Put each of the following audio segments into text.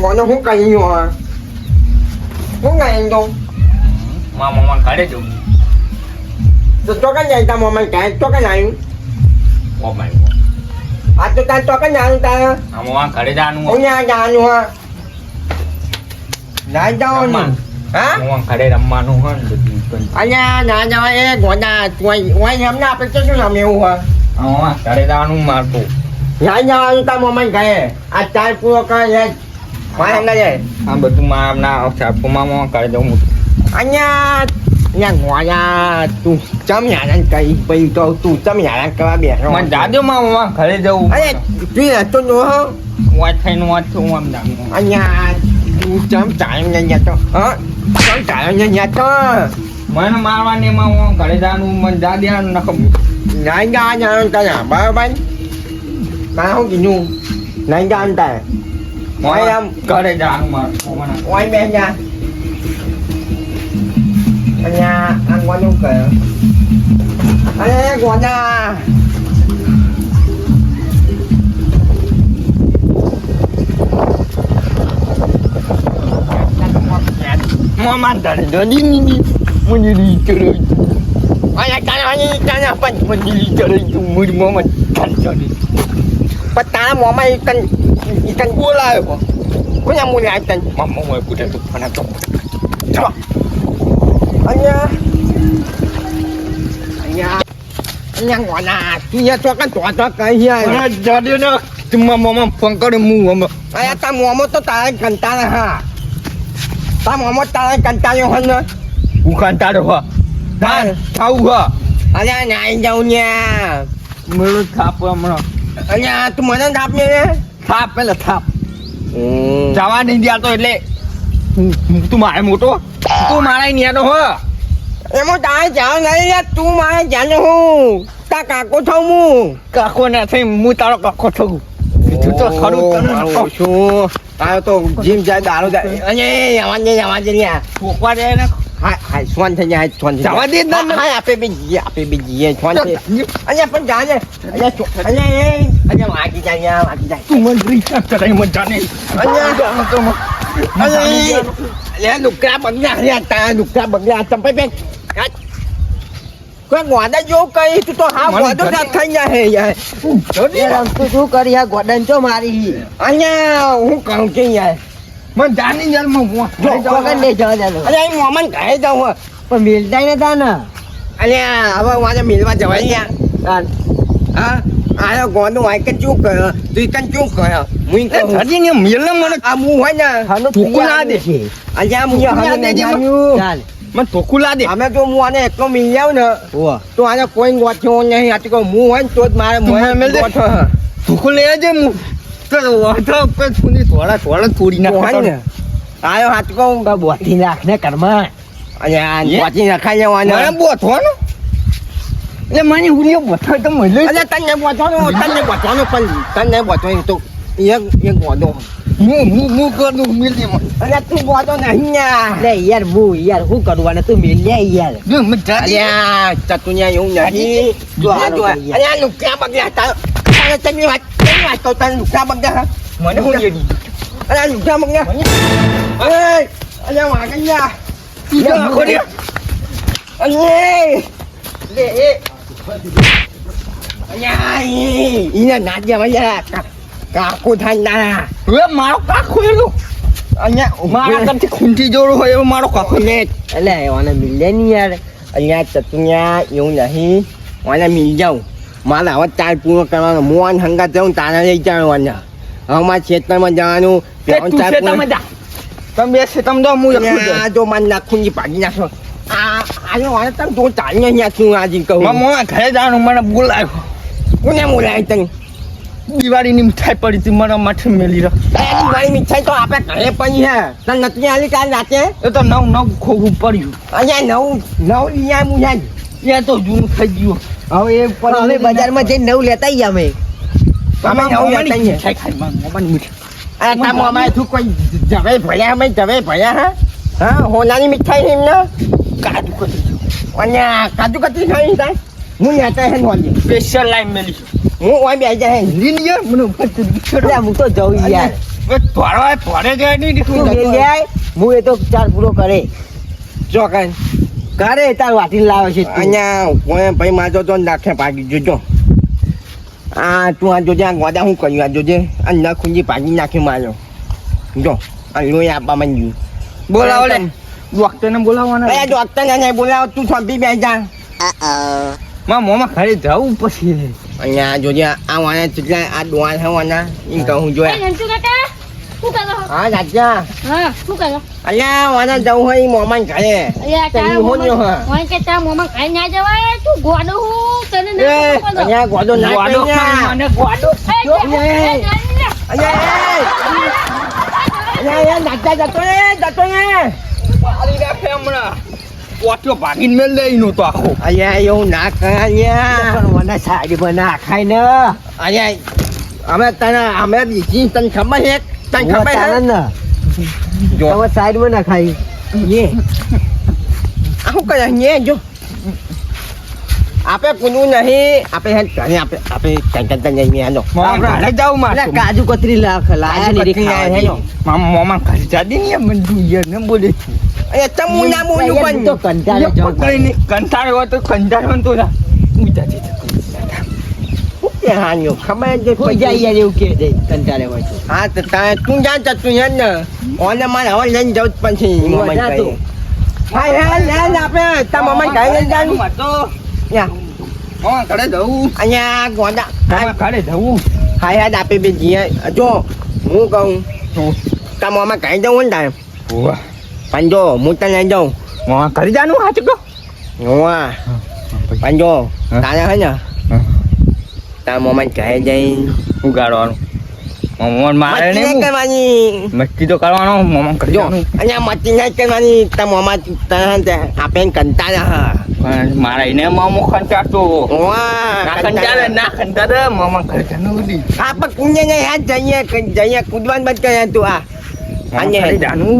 nó không cày nhiều à không ngày anh đâu mà cãi được rồi cho cái này ta mà mày cày cho cái này một mày à cho ta cho cái nhà người ta mà cãi ra đúng có không nhà luôn à này đâu nhỉ hả mà cãi làm mà đúng không anh nhà ấy gọi nhà ngoài em nhà bên trên làm nhiều à cãi ra đúng mà tụ nhà người ta mà mày cày à trái cua cái gì ngoài em đây gì betul mà nào chả có mà cãi đâu một anh nhà ngoài nhà tu chấm nhà anh cày bây giờ tu chấm nhà anh cái biển rồi mà đã được mà cãi đâu anh tuy là tôi nữa ngoài thay nó không làm đặng anh nhà tu chấm trại nhà cho chấm trại nhà cho mana mà ni mà cãi ra nó mình đã đi nó không này ra nhà ta nhà ba bánh ta không chịu nhu này ra anh ta ngoài em cãi ra mà ngoài bên nhà anh nhà ăn qua nhung kìa anh ấy qua nhà mà mantap dah ni menjadi cerai anh apa menjadi cerai itu Muhammad kan jadi petang mau main ikan gula apa kau yang mulai ikan mama mau budak tu mana tu anh gọi là kia cho cái gì mana jadi nak cuma mama pangkal demu mama anh ta mua một tờ cần ta là ha ta mua một tờ cần ta nhiều hơn nữa bukan tak ada tak tahu ha anh này giàu nha mulut apa mana anh tu mana đáp nha thap là thap jangan ni dia tu le tu mai mu tu mai ni tu ha em muốn tại chợ này tu mai chợ đâu ta cả cô thâu mu cả con này thấy mu tao là có thâu chúng tôi khó được oh chú tao tôi chim trái đá luôn đấy anh nha thuộc qua đây nó hai xoan thế nhà xoan thế chẳng đi đâu hai à bên gì xoan thế anh nha phân trả nha anh nha mà cái nha tu menteri tak ada yang mencari anh lục ra bằng nhà ta lục ra bằng nhà trong bên cái quả đã vô cây tôi háo quả nó ra thay nhà hề vậy Dia làm tu kau dia buat dan cuma hari. anh nha không cần chi vậy mencari yang mau Kau kan dia jalan jalan. anh em mua mình kể đâu à Pemiltai na tanah. anh nha apa ngoài cho mình bao giờ anh nha Kan. hả ai nó còn ngoài canh chuột kìa tuy canh chuột kìa nguyên cái tadi ni milam mana à mua hết nha Hanu Pukul dia. anh nha mua hết Punya dia nha Kan. man pukul dia à mấy tôi mua này có mì béo nữa Wah. tôi ăn quên quạt cho nha hạt có mua hết tôi mà mua hết quạt thôi pukul aja mu terus ada apa pun itu soalan turi nak mua hết nè ai hạt con Kau buat tindak karma. anh nha quạt gì là khai nhau anh mana buat tuan le mana dia buat thôi tao mới lấy anh nha tan nha quạt cho nó phân tan nha quạt cho tôi yên quạt đồ mu ke tu milih anh nha tôi quạt cho này nha Le iar bu iar hu kau dua na tu milih iar. dia anh mencari nha chặt tôi nha dùng nhà đi anh nha lục ra bằng nhà ta anh chân như vậy tôi tan lục ra bằng nhà mana pun jadi anh nha lục ra bằng nhà ê anh nha ngoài cái nhà tidak aku dia anh ơi để anh nha ý là nát giờ bây giờ cả cô thành ta marok aku lu anh nha marok kan kunci joro hoy marok aku nét Le orang milenial. anh nha chặt tôi nha dùng nhà hi ngoài là mình giàu mà là trai pun cái mà mua ăn hàng cái trong ta này chơi rồi nhá ông mà chết tay mà giờ nu tu setam aja tambah setam dah mu ya cho mình là không gì phải nha thôi anh nói tăng tôi chạy nha nha chung à gì cầu mama kaya dah mana bulai có nhà mua lại từng Diwali ni mitai padi tu mana macam melira. em vậy mình thấy cho apa cái apa gì ha nên là tôi nhà đi cái là chứ Itu nau kau padi. anh nha nấu đi nha mua nha Ya tu jun kayu. Oh ye, kalau ni bazar macam nau lihat aja me. Mama nấu nhà tây nhỉ Sai kai mang, mama ni. à ta mua mai thu quay trở về phải ra mấy trở về phải ra hả hồi nay mình thấy em đó Kadu kau. anh nhà cả chú cái tí thấy đấy mua nhà tây hơn hoàn gì Special line meli. mua ngoài bè tây Ini ya mana betul bicara. Dia mungkin jauh iar. થોડે જાય નહીં તું દીકરું મેલ જાય હું એ તો ચાર પૂરો કરે ચોકન કરે તાર વાટી લાવે છે તું. અહીંયા કોઈ ભાઈ માજો તો નાખે ભાગી જોજો આ તું આ જોજે આ ગોદા હું કર્યું આ જોજે આ ન ખૂંજી ભાગી નાખી માર્યો જો આ લોહી આપવા માંડ્યું બોલાવો લે ડોક્ટરને બોલાવવાના એ ડોક્ટર ને બોલાવો તું થોભી બેસી જા મારા મોમાં ઘરે જવું પછી અહીંયા જોજે આ વાના કેટલા આ ડોહાલ હવાના એમ કહું જોયા નંતુ કાકા શું કરો હા રાજા હા શું કરો અહીંયા વાના જવું હોય મોમાન ઘરે અલ્યા તને હું જો હા હોય કે તા મોમાં ખાઈ ના જવાય તું ગોડો હું તને એ ના ખબર અહીંયા ગોદો ના ગોડો અહીંયા મને ગોડો અહીંયા નાચતા જતો રે પાડી રાખે હમણાં પોટ્યો ભાગીને મેલ દે ઈનો તો આખો અહીંયા એવું ના કર અહીંયા પણ મને સાઈડમાં ના ખાય ને અહીંયા અમે બીજી તને ખબર છે તને ખબર છે ને જો તમે સાઈડમાં ના ખાય ये આવું કરે ये જો આપે કુનું નહીં આપે હે ઘરે આપે કંકન જઈએ હેલો મોમાં ઘરે જાવ એટલે માર કાજુ કતરી લાયા ને ખાવા હેલો મોમાં ઘરે જાદી ને બધું યાર ને બોલે એ તમુ ના બોલું તો પણ કંટાળે જવું કઈ નહીં કંટાળો હોય તો કંટાળો તો જા ઉજાતી કે હાન્યો ખબર છે કોઈ જાય યાર એવું કે દે કંટાળે હોય તો હા તો તું જા તું હેન ને ઓને મારે હવે લઈને જવું જ પછી મમ્મી જા તું. હા હે લે આપે તા મમ્મી કહી લઈને જાનું તો યા મોમાં ઘરે જવું અહીંયા ગોડા મોમાં ઘરે જવું હા યાદ આપે બે જીએ જો હું કહું તા મમ્મી કહી દઉં ને તારે ઓવા પણ જો હું તને લઈ જાઉં મોમાં ઘરે જાનું હાચ કો હોવા પણ જો તારે હે ને તાર મમ્મી કહે જઈ ઉગાડવાનું મોમાં મારે મસ્તી નહીં નહીં કરવાની મસ્તી તો કરવાનો મોમાં ઘરે જો જાનું અહીંયા મસ્તી નહીં કરવાની તાર મમ્મી તને આપે કંટાળે હા પણ મારા એને મોમો ખંચાતો ના ખંચારે હોવા ના ખંચારે મોમાં ઘરે જાનું બધી આપણે કુંજે ને યાદ જઈએ કૂદવાનું બંધ કરે તું આ મોમાં ઘરે જાનું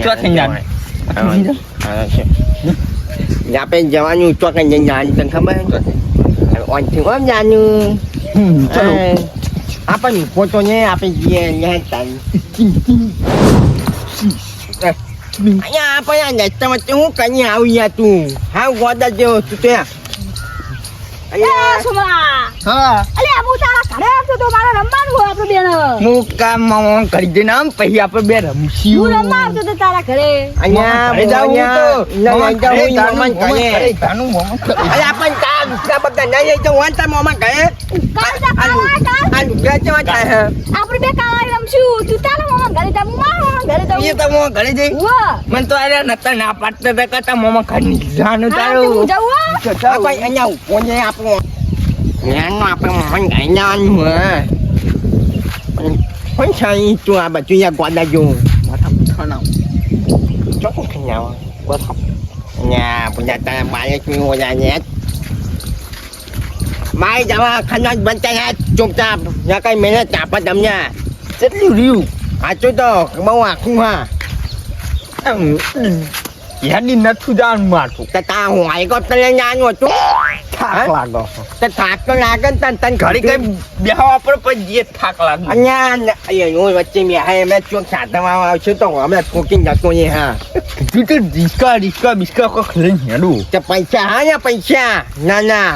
ચોથી જાનું આપણે જવાનું ચોકન જઈને જવાનું તને ખબર ઓનથી ઓમ જવાનું ચલો આપણને ફોટો ને આપણે જઈએ લેતા અહીંયા આપણે રસ્તામાં હું કઈ આવી યા તું હા ગોદા જેવો તું ત્યાં અલ્યા સુમરા હા અલ્યા હું તારા ઘરે આવતો તો મારે રમવાનું હોય આપણે બેન હું કામ મોમાં કરી દઈને આમ પછી આપણે બે રમશું હું રમવા આવતો તો તારા ઘરે અહીંયા ઘરે જાવું તો મમ્મી કહે જાનું મોમાં અરે આપણને તા દુસરા બધા નહીં જઈ જવું વાંચતા મોમાં કહે કાલ જા કાલ કાલ આ દુસરા જેવા થાય આપણે બે કાલ રમશું તું તારા મામા ઘરે જા હું મારા મામા ઘરે જાઉં એ તો મોમાં ઘરે જઈ વાહ મને તો અરે નતા ના પાડતા હતા કરતા મોમાં ઘરે જાનું હું તારું જાઉં હો. કોઈ અહીંયા ઉભો છે આપણો જ્ઞાનનો આપણે મન ગાઈ જવાનું પણ છે તું આ બધું યા ગોદા જેવું ચોખ્ખું ખાઈ જાવ અહીંયા પૂજા તારા બારે શું ઓલા ને મારી જવા ખાના બનતા યાર ચૂપચાપ યા કઈ મહેનત આપે તમને કેટલું રહ્યું સાચું તો બહુ આખું હા યાની નથી જાણ મારતું તો તા હું આઈ ગયો તને જાણું હતું થાક લાગો તો થાક તો લાગે ને તને તને ઘડી કઈ બેહવા પર પછી જે થાક લાગે અહીંયા હું વચ્ચે મેં હા મેં ચોક સાતમાં આવશું તો અમે કુકિંગ જતો ને હા તું તો રિસ્કા બિસ્કા કોઈ લઈને હેડું તો પૈસા હા ને પૈસા ના ના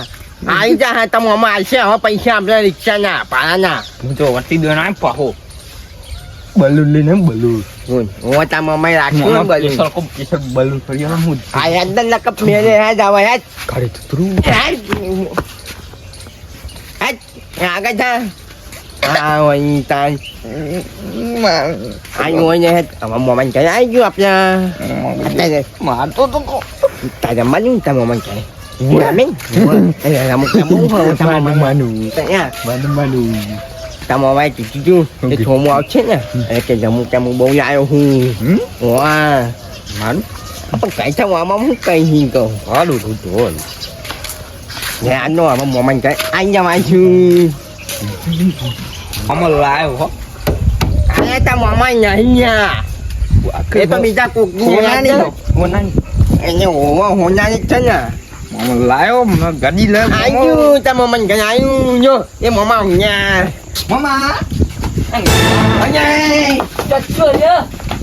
આવી જા હા તમે અમે આવશે હવે પૈસા આપણે રિક્ષાના ભાડાના હું તો વટી દો ના પાહો બલૂન લઈને બલૂન હું તા મમ્મી રાખશું ને બધું બલૂન ફરી હું આ અંદર લકપ મેરે હે જાવ હે ઘરે તો તું આગળ જા હા વહી તાન આઈ હોય ને હવે મમ્મી કહે આવી ગયું આપણે માર તો તારે માનું તા મમ્મી કહે Amin. Kamu sama manu ya. Manu Sama mai cucu dia semua ocet lah. Ke jamu bau ya hu. Wah. Man Apa kai sama mamu kai hi kau. aduh betul. Ya anu apa mau main kai anh jam aju. Mama lai kok. Ai ta mau main nya. Itu bisa Hona ni. Hona ni. Ini hona ni sana. Mama lai om gadi lai. Aju ta mau main kai aju. Yo, dia mau mau nya. Mama. ચચ્ચો લે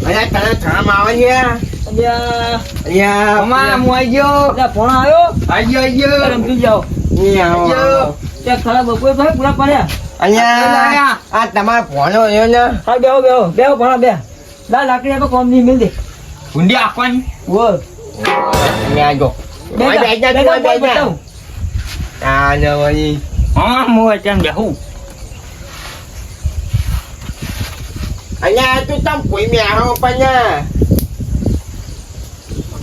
અલ્યા તને કામ આવે છે અલ્યા અલ્યા મામા હું આઈ ગયો અલ્યા ફોન આવ્યો આઈ ગયો રમતું જાઓ ઈ આવો. ત્યાં ખરા બપોર તો પૂરા પડ્યા અલ્યા આ તમારો ફોનો રહ્યો ને હા બેહો ભણા બે લાકડી તો કોમ નહીં મિલ દે હુંડી આપવાની વો અલ્યા જો બેજા તું બેજા આ ને વળી મામા હું અત્યારે બેહું અલ્યા તું તમ કોઈ મે આવો પણ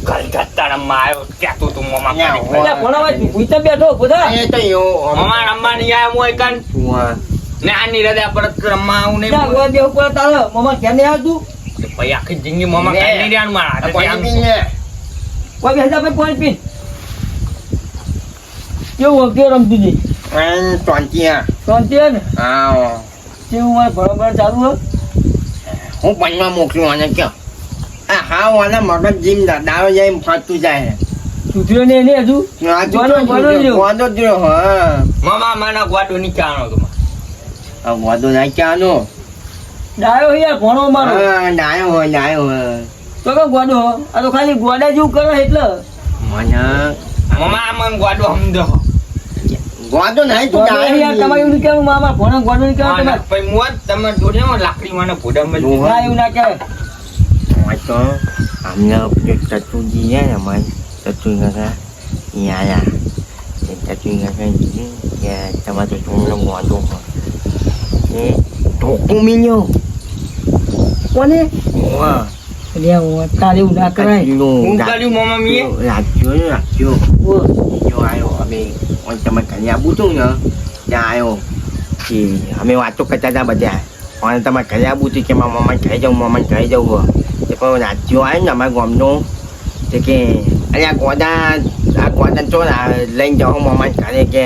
ઘર ઘટ્ટા રમવા આવ્યો ક્યાં તું મામા ન્યા કરી. હોય. અલ્યા ભણા ઉઈતા બેઠો બધા એ તો યો મામા રમવા નહીં આવ્યો હું એકાન તું ને આની રજા પરત રમવા આવું નહીં ત્યાં ગોવા બેહું પડે તારે મમ્મા કેમ નહીં આવતું ભાઈ આખી જિંદગી મામા કઈ નહીં રહેવાનું મારા હાથે કોઈ આમ. બી ને કોઈ બેસા ભાઈ પોઈન્ટ પીન કેવું કેવું રમતું જી અન ટોંટિયા શાંતિ હે ને હા કેવું મારે ભણવા ચાલુ હે હું પંજમાં મોકલું અને ક્યાં હા વાના મગજ જીમ દાડો જાય ફરતું જાય સુધર્યો ને એને હજુ વાંધો જ હા મામા માના ગોડો ની ચાણો તો આ વાંધો ના ક્યાંનો ડાયો યાર ભણો મારો હા ડાયો હોય તો કે ગોડો આ તો ખાલી ગોડા જેવું કરે એટલે મને મામા મને ગોડો સમજો વાંધો નહીં તું ગોડો યાર તમારે એવું નહીં કહેવું મામા ભણો ગોડો નહીં કહેવું તમારે ભાઈ મોત તમે જોડે લાકડી મને ઘોડા મળી ના એવું ના કહેવાય તો અમને ચતુજી છે ને મને ચતુર કાકા અહીંયા આવ્યા ચતુર કાકા કે તમારે ચોમનો વાંધો એ ઢોકું મિલ્યો કોને વાહ તારે એવું ના કરાય હું કર્યું મામા મીએ રાખજો ઓ, જો આવ્યો અમે તમે ઘરે આવું હતું ને ત્યાં આવ્યો કે અમે વાતો કરતા હતા બધા પણ તમારે ઘરે આવું હતું કે મારા મમ્માને ઘરે જવું તે પણ રાજ્યો આવ્યો ને અમારા ગામનો તે કે અરે આ ગોદા ચો લઈને જાઓ મમ્માને ઘરે કે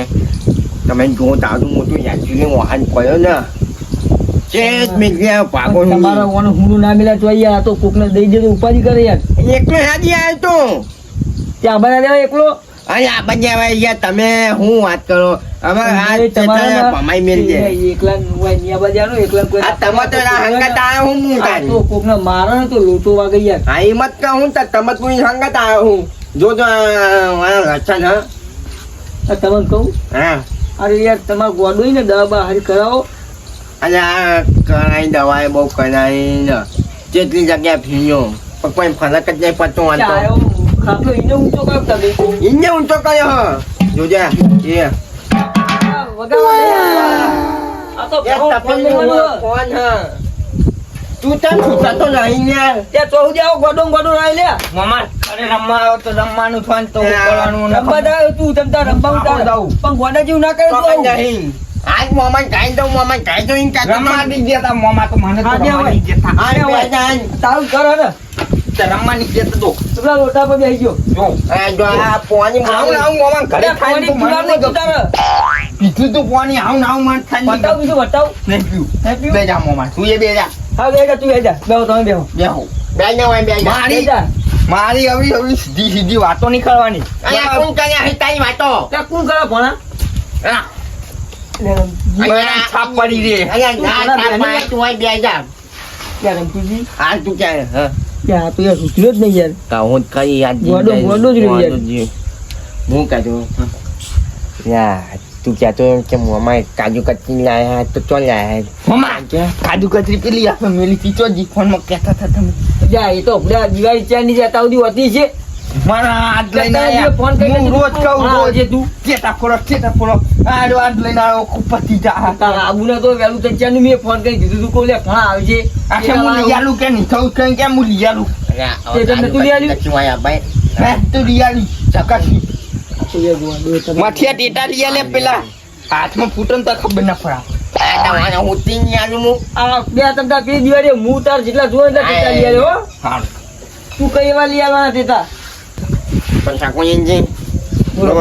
તમે જો તારું મોટું રાજ્યને વાહન પડ્યો ને ચેત મેં પાગો તમારા ઓને હુંનું ના મિલા તો યાર આ તો કોકને દઈ દે તો ઉપાધિ કરે યાર એકલો હાજી આવ્યો તો ત્યાં બના દેવા એકલો અરે આ બધા યાર તમે હું વાત કરો હવે આ ભમાઈ મેલ છે એકલા નિયા બજાનો એકલા કોઈ આ તમે તો હંગત આવ્યો હું હું આ તારી તો કોકને મારે ને તો લોટો વાગે યાર હા હિંમત કહું તો તમે તું હંગત આવ્યો હું જો તો રચન હા આ તમને કહું હા અરે યાર તમારે ગોડો ને દવા બા હારી કરાવો અને આ કરાઈ દવાએ બહુ કરાઈ ને જેટલી જગ્યા ફીર્યો પણ કોઈ ફરક જ નહીં પડતો વાંધો આયો ખાતો ઈને ઊંચો કર્યો તમે ઇન્ને ઊંચો કર્યો હ જોજે એ આ તો કોણ હા તું તને છૂટાતો નહીં ને ત્યાં ચોહુદી આવો ગોડો રાઈ લે મામા અરે રમવા આવ્યો તો રમવાનું થાય તો કરવાનું ને રમવા જાય તું તમતા રમવા ઉતાર પણ ગોડા જેવું ના કરે તું આવું. નહીં આજ મોમાન કાઈ દઉં મોમાન કાઈ દઉં ઇન રમવા નહીં દેતા મામા તો મને તો હા, રમવા નહીં દેતા આને બેજાન તારું કરો ને તે રમવા નહીં દેતા તો પેલા લોટા પર બેસી ગયો જો આ જો આ પોની આવું આવું મામા ઘરે ખાઈને તો મને નહીં ગમતું. બતાવ પીધું તું પાણી આવું આવું મને ખાઈને નહીં બીજું બતાવ ગમતું. નહીં પીવું. નહીં પીવું? બે જા મામા તું એ બે જા હા બેજા તું બેજા બેહો તમે બેહો બેહો બેને હોય બેજા મારી બેજા મારી આવી સીધી વાતો નહીં કરવાની અહીંયા કોણ કર્યા હે તારી વાતો ત્યાં કોણ કરે ભણા હા. અહીંયા છાપ પડી રે અહીંયા ના ના તું હોય બેજા ત્યાં રમતુજી હાલ તું ક્યાં હા ત્યાં તો યાર સુધર્યો જ નહીં યાર કા હું કઈ યાદ ગોડો જ રહ્યો યાર. હું કાજુ યા તું ક્યાં તો કે મોમાં કાજુ કતરી લાયા તો ચો લાયા મામા કાજુ કતરી પેલી આપણે મેલી પીચો જી ફોનમાં કહેતા હતા તમે જા એ તો આપણે દિવાળી ચાની જતા સુધી હોતી છે મારા હાથ લઈને જતા આયા. ફોન કરીને હું રોજ કહું હા, રોજ જે તું ચેતા ફોડો આડો હાથ લઈને આવ્યો ખૂબ પતી જા તારા આબુને તો વહેલું તો ચાનું મેં ફોન કરી દીધું તું કોલે ઘણા આવે છે આખે હું લઈ આલું કે નહીં થયું કઈ કેમ હું લઈ આલું તે તમને તું લઈ આલ્યું? મેં તો લઈ આલી ચકાસી તો યાર ગોડો તમે માથિયા ટેટા લઈ આલે પેલા હાથમાં ફૂટન તો ખબર ના પડા આ બે તમતા પેલી દિવાળી હું તાર જેટલા જોયો એટલા ટેટા લઈ આવ્યો હો. હા તું કઈ એવા લઈ આવવાના ટેટા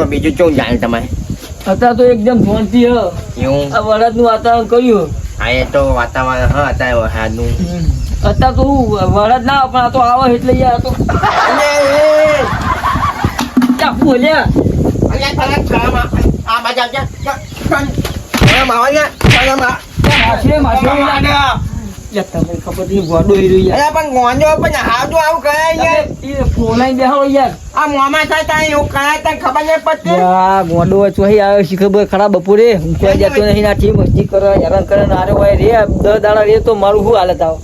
બીજું શું જાણે તમારે અત્યારે તો એકદમ શાંતિ હ એવું આ વરદનું વાતાવરણ કર્યું હા એ તો વાતાવરણ હા અત્યારે વરસાદનું અત્યારે તો હું વરદ ના આવે, પણ આ તો આવે એટલે યાર આ તો ચાપુ હલ્યા તમને ખબર નહીં ગોડો હીરો યાર અરે પણ ગોંજો પણ હાવજો આવું કરાય યાર એ ફોલાઈ બેહો યાર આ મોમાં થાય તારે એવું કરાય તને ખબર નહીં પડતી યા ગોડો ચોહી આવ્યો શી ખબર ખરા બપોરે હું કોઈ જતો નહીં ના ઠી મસ્તી કરે હેરાન કરે ને આરે હોય રે 10 દાડા રે તો મારું શું હાલત આવ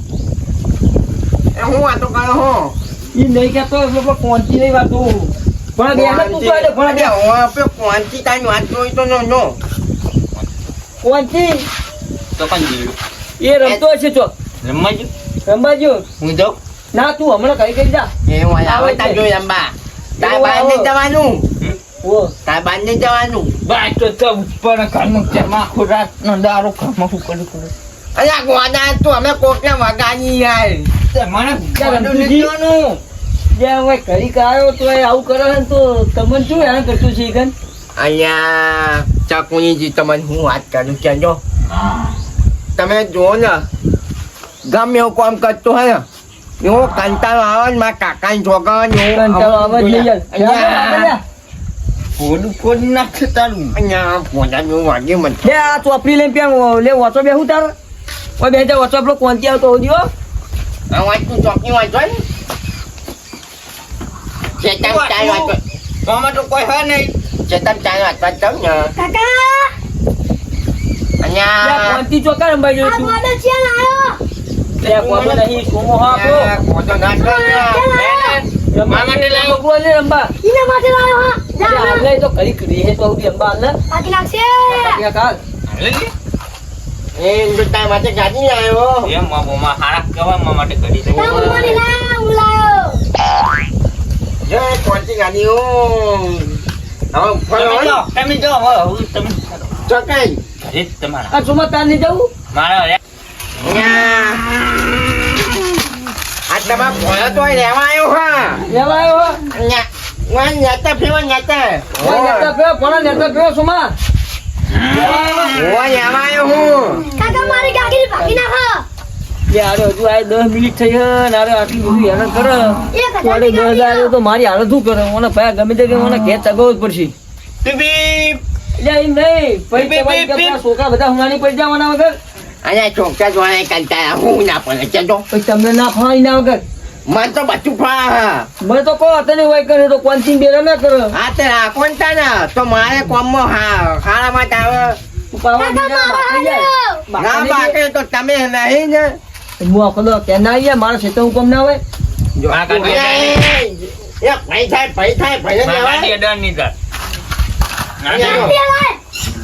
એ હું વાતો કરો હો ઈ નહીં કહેતો એટલે કોણથી નહીં વાતો પણ બે તું તો એટલે પણ બે હું આપણે કોણથી તારી વાત જોઈ તો નો કોણથી તો પણ જીવ એ રમતો હશે ચોક રમવાજો રમવાજો હું જાઉં ના તું હમણાં કઈ કઈ જા એ હું આવે તાર જોઈ અંબા તાર બહાર નહીં જવાનું ઓ તાર બહાર નહીં જવાનું બાય તો ઉપર ઘરનું ચરમા આખો રાત નો દારો ઘરમાં શું કર્યું અરે આ ગોડા તું અમે કોકને વગાડી યાર મને ગોડું નથી જોવાનું જ્યાં હવે ઘડી કાયો તો એ આવું કરે ને તો તમને શું હેરાન કરતું છે ઈકન અહીંયા ચાકુનીજી તમને હું વાત કરું કેજો તમે જુઓ ને ગમે એવું કામ કરતો હોય ને એવો કંટાળો આવે ને મારા કાકાની છોકરા કંટાળો આવે જ નહીં યાર. ફોડું ફોડી નાખશે તારું અહીંયા પોતા જેવું વાગે મને લે આ ચોપડી લઈને પ્યાં લે વાંચો બે હું તારો ઓય બે જા વાંચો આપણો કોણથી આવતો હોજો આ વાંચતું ચોકી વાંચો ને ચેતમ ચાય વાંચો આમાં તો કોઈ હોય નહીં ચેતમ ચાય વાંચવા જાઉં ને કાકા અહીંયા કોણથી ચોકા રંબાઈ આ ગયો ગોડો ચાલ આયો લે કોણો નહીં સોમો હા આપણો કોતો ના મામા માટે લાવ્યો બોલે રંબા ઈને માટે લાયો હા જા આપણે તો કરી કરી હે તો ઉડી અંબા આલે બાકી લાગશે ક્યાં કાલ એ તાર માટે ગાડી લાવ્યો એમ મામા હારા કવા માટે કરી દે તા મને લાયો હું લાયો જે કોણથી ગાડી હો હવે ફરો તમે જો હવે તમે ચોકાઈ અરે તમારા આ સુમા તાર નહીં જવું મારા આ તમારા ભોળો તો રહેવા આવ્યો હા લેવા આવ્યો હો વાન નેતા ફેવા નેતા ઓય નેતા પે કોના નેતા પે સુમા ઓય રહેવા આવ્યો હું કાકા મારી ગાડી ભાગી નાખો લે આરે હજુ આ 10 મિનિટ થઈ હે ને આરે આટલી બધું હેરાન કરે એક હજારની થોડી 10 ગાડી તો મારી હાલત શું કરે મને ભાઈ ગમે તે કે મને ઘેર તગવો જ પડશે ટીવી એટલે એમ નહીં પછી તમારી કે પેલા છોકરા બધા હુમાની પડી જવાના વગર અહીંયા છોકરા જોવાના કંટાળા હું ના પડે ચલો પછી તમને ના ફાણી ના વગર મને તો બધું ફા મને તો કહો તને હોય કરે તો કોનથી બેરે ના કરો હા તે રાખો ને તાને તો મારે કોમમાં હારા માટે આવે પાવા કાકા દીધા મારો બાકી જાય. ના બાકે તો તમે નહીં ને હું આખો દો કે ના આવીએ મારા ક્ષેત્ર હુકમ ના હોય જો આ ભાઈ થાય ભાઈ ને મારા આવે ડર નહીં કર ગાડી લાય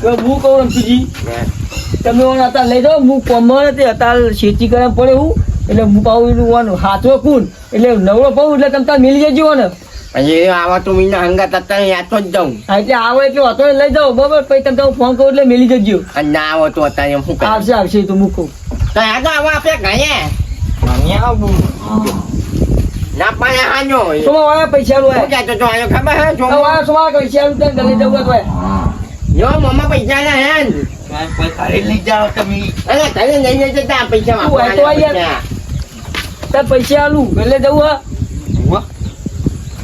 તો હું કહું રમતુજી તમે ઓન હતા લઈ જાઓ હું કોમમાં નથી હતા શેતી કરવા પડે હું એટલે હું પાઉં એનું ઓન હાથો કુન એટલે નવરો પાઉં એટલે તમે તાર મિલી જજો ને પછી આવા તો મીના હંગાત અત્યારે યાદ તો જ જાઉં હા, એટલે આવો એટલે હતો એ લઈ જાઓ બરાબર પછી તમે હું ફોન કરું એટલે મિલી જજો અને ના આવો તો અત્યારે એમ શું કરે આવશે આવશે તો મૂકું તો આ તો આવા આપણે ગયે ના પાડે હાજો સોમા વાળા પૈસા લો શું કહેતો તો આયો ખબર હે જો વાળા સોમા પૈસા લો તને લઈ જવું હોય યો મમ્મા પૈસા ના હે ને. કોઈ ઘરે લઈ જાઓ તમે અરે ઘરે લઈને જતા પૈસા તું હોય તો આઈ યાર. તાર પૈસા આલું એટલે જવું હા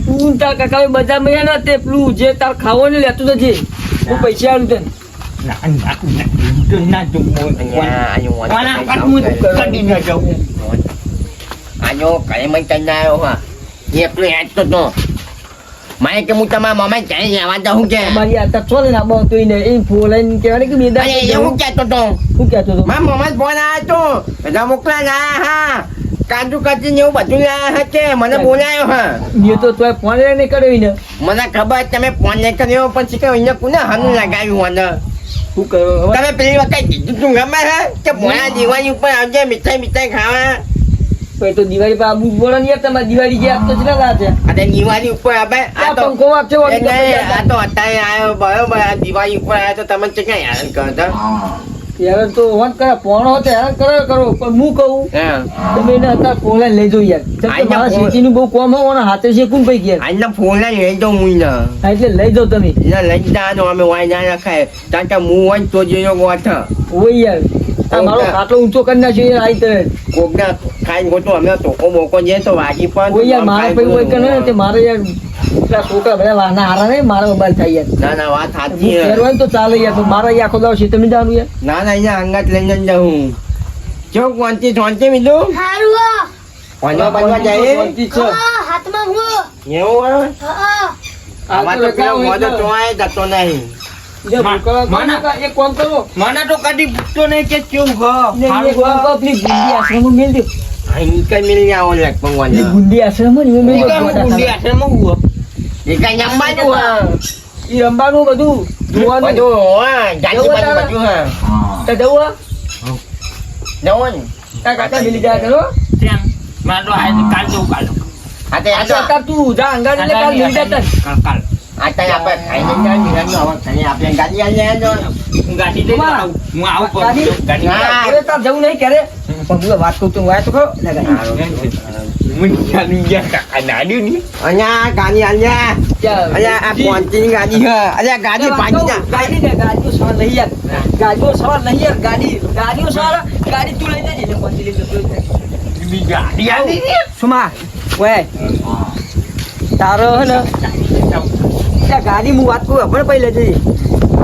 તું તાર કાકા બધા મેં ના તે પેલું જે તાર ખાવાનું લેતું જજે હું પૈસા આલું તને આજો ઘરે મને તને આવ્યો હા એકલો યાદ તો તો મારે કે હું તમારા મમ્મા ઘરે જવા દઉં કે મારી આ તાર છોલે ના બહુ ને એ ફોલાઈને કહેવાય કે બેદા અરે એ હું કહેતો તો શું કહેતો હતો મારા મમ્મા ફોન આવ્યો તો બધા મોકલા ના હા કાજુ કચી એવું બધું લાયા હા કે મને બોલાયો હા મેં તો તોય ફોન નહીં કર્યો ને મને ખબર તમે ફોન નહીં કર્યો પણ શીખે અહીંયા કોને હાનું લગાવ્યું મને શું કર્યો તમે પેલી વખત કીધું તું ગમે હે કે ભોળા દિવાળી ઉપર આવજે મીઠાઈ ખાવા પછી તો દિવાળી પર આબુ બોલો ને યાર તમારી દિવાળી જે આપતો છે ને રાતે અને દિવાળી ઉપર આવે આ તો પંખો આપશે એ નહીં, આ તો અત્યારે આવ્યો બરોબર આ દિવાળી ઉપર આવ્યો તો તમે ક્યાં હેરાન કરતા યાર તો વન કરે પોણો હતો હેરાન કરો પણ હું કહું હા તમે એને અત્યારે ફોન લઈ જાઓ યાર કેમ કે મારા શેતીનું બહુ કોમ હોય અને હાથે છે કોણ પૈકી યાર આજના ફોન લઈ જાઉં હું ને હા, એટલે લઈ જાઓ તમે એટલે લઈ જવાનો અમે વાય ના રખાય કારણ કે હું હોય ને તો જોયો ગોઠ ઓય યાર આ મારો ખાટલો ઊંચો કરી નાખ્યો યાર આઈ તરત કોકના ખાઈ ગોતો અમે ટોકો બોકો જે તો વાગી પણ ઓય યાર મારે પૈ હોય કે ને તે મારે યાર પેલા છોકરા બધા વાના હારા નહીં મારા મોબાઈલ થાય યાર ના ના વાત સાચી હું છે. ફેરવાય ને તો ચાલે યાર પણ મારા અહીંયા આખો દાડો શેતર નહીં જવાનું યાર ના ના અહીંયા અંગાત લઈને જ જાઉં જો કોણથી સોંચે મીધું હારું હો. વાંચવા બાંધવા જાય શાંતિ છે. હા, હાથમાં હું. એવું હોય? હા. આમાં તો પેલો મોઢો ચોંય જતો નહીં. જે ભૂકા માના- કાકા, એક કામ કરો મને તો કદી પૂછતો નહીં કે કેવું હ ને એક કામ કરો પેલી ગુંડી આશ્રમમાં મેલ દો અહીં કઈ મિલ ન્યા ઓલે પેલી ભગવાન ગુંડી આશ્રમમાં ને મેલ દો ગુંડી આશ્રમમાં હું એ કઈ જમવાનું હા ઈ રમવાનું બધું જોવાનું બધું હા ગાડી બાજુ બધું હા તો જવું હે? જવો ને તારા કાકા મિલી જાય કરો મારે તો હાલ કાલ જવું કાલ હા તે આ તો અત્યારે તું જા અંગાર એટલે કાલ મિલી જાય તને. કાલ આ તઈ આપણે ખાઈને જાય મિલનનો હવે ખાઈને આપણે ગાડી આલી જાય જો હું ગાડી લઈને આવું હું આવું ગાડી? પણ ગાડી હા. હવે તાર જવું નહીં ક્યારે પણ હું વાત કહું તું વાય તો ખરો લે ગાડી. અહીંયા ગાડી આલ્યા ત્યાં અહીંયા આ પહોંચીની ગાડી હે અહીંયા ગાડી પાછી જા ગાડી ને ગાડીઓ સવાર લઈ યાર ગાડીઓ સવાર લઈ યાર ગાડીઓ સવાર ગાડી તું લઈ જજે એટલે પહોંચી લઈ જતો ગાડી આલી સુમા ઓય તારો હે ને ત્યાં ગાડી હું વાત કરું આપણે પહેલે જઈએ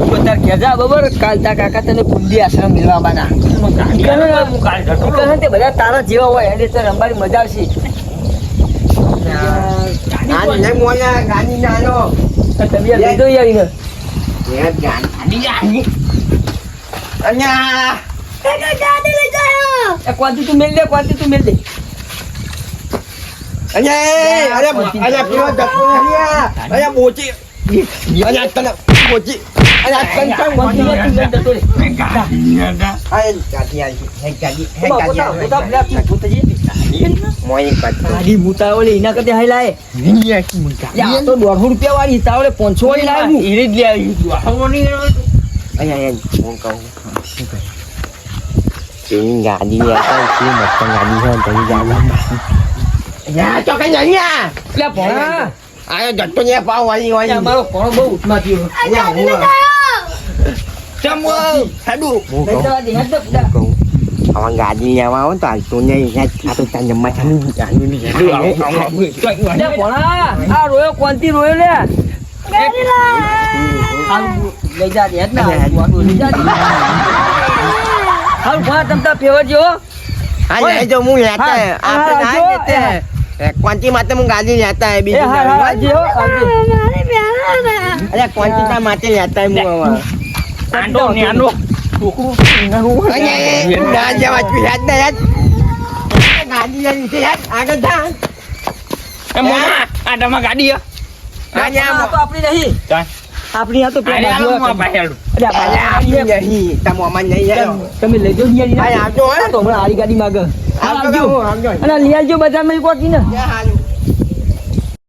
તું અત્યારે ઘેર જા બરોબર કાલ તા કાકા તને ગુંડી આશ્રમ મિલવા બાના હું કાલ જતો રહું. તે બધા તારા જેવા હોય એટલે તને રમવાની મજા આવશે આ નહીં મોલા ગાડી નાનો તમે લઈ દો યાર એને. એ ગાડી આલી અહીંયા ગાડી લઈ જાઓ. એ ક્વાંટી તું મેલ દે ક્વાંટી તું મેલ દે અહીંયા અરે અરે પેલો જતો અહીંયા અહીંયા મોચી અહીંયા તને મોચી અહીંયા તને ક્વાંટી લે તું મેલ દેતો રે આ ગાડી આલી હે ગાડી હે પોતા ગાડી પોતા બ્લેક તું પોતા જે મોઈ પાછો ગાડી મુતાવળી એના કરતે હાઈ લાય યા તો 150 રૂપિયા વાળી તાવળે 500 વાળી લાય હું ઈરે જ લે આવી અહીંયા હું કહું તેની ગાડી આ કઈ મસ્ત ગાડી છે તેની ગાડી યા તો કઈ અહીંયા લે ભણા આયો જટ્ટો ને પાવ વાળી વાળી અમારો કોણ બહુ ઉઠમાં થયો ગાડી લઈ જાઓ. ચમો સાડુ હું લઈ કહું જવા દે હેડ દે કહું આવા ગાડી લેવા આવો તો હાલતો નહીં આ તો ત્યાં જમવા ચાલુ ચાલુ નહીં લે ભણા આ રોયો કોંતી રોયો લે ગાડી લાય. હાલ લઈ જા દે હેડ ના વાડું લઈ જા દે હાલ ભણા તમતા ફેવર જો હા લઈ જાઉં હું લેતા હે. આપણે હા, ના જો, લેતે હે. ક્વાંટી માટે હું ગાડી લેતા હે એ બીજી હા હા ગાડી જો આવજે મારે પ્યારા ના. અરે ક્વાંટી માટે લેતા હે હું હવે આંડો ને આંડો છોકરું અરે ના જવા તું યાદ ના યાદ ગાડી લઈ લીધી યાદ આગળ જા એ મોમા આ તમારી ગાડી હે આ તો આપણી નહીં ચાલ આપણી આ તો આલે પેલા આલો હું આ પાસે અરે અરે આ આપી નહીં તમો અમાર નહીં યાર તમે લઈ જાઓ હા, આવજો, હે. તો હમણાં આરી ગાડી માગે આવજો હું આવજો અને લઈ આવજો બજારમાં કોકી ને હાલ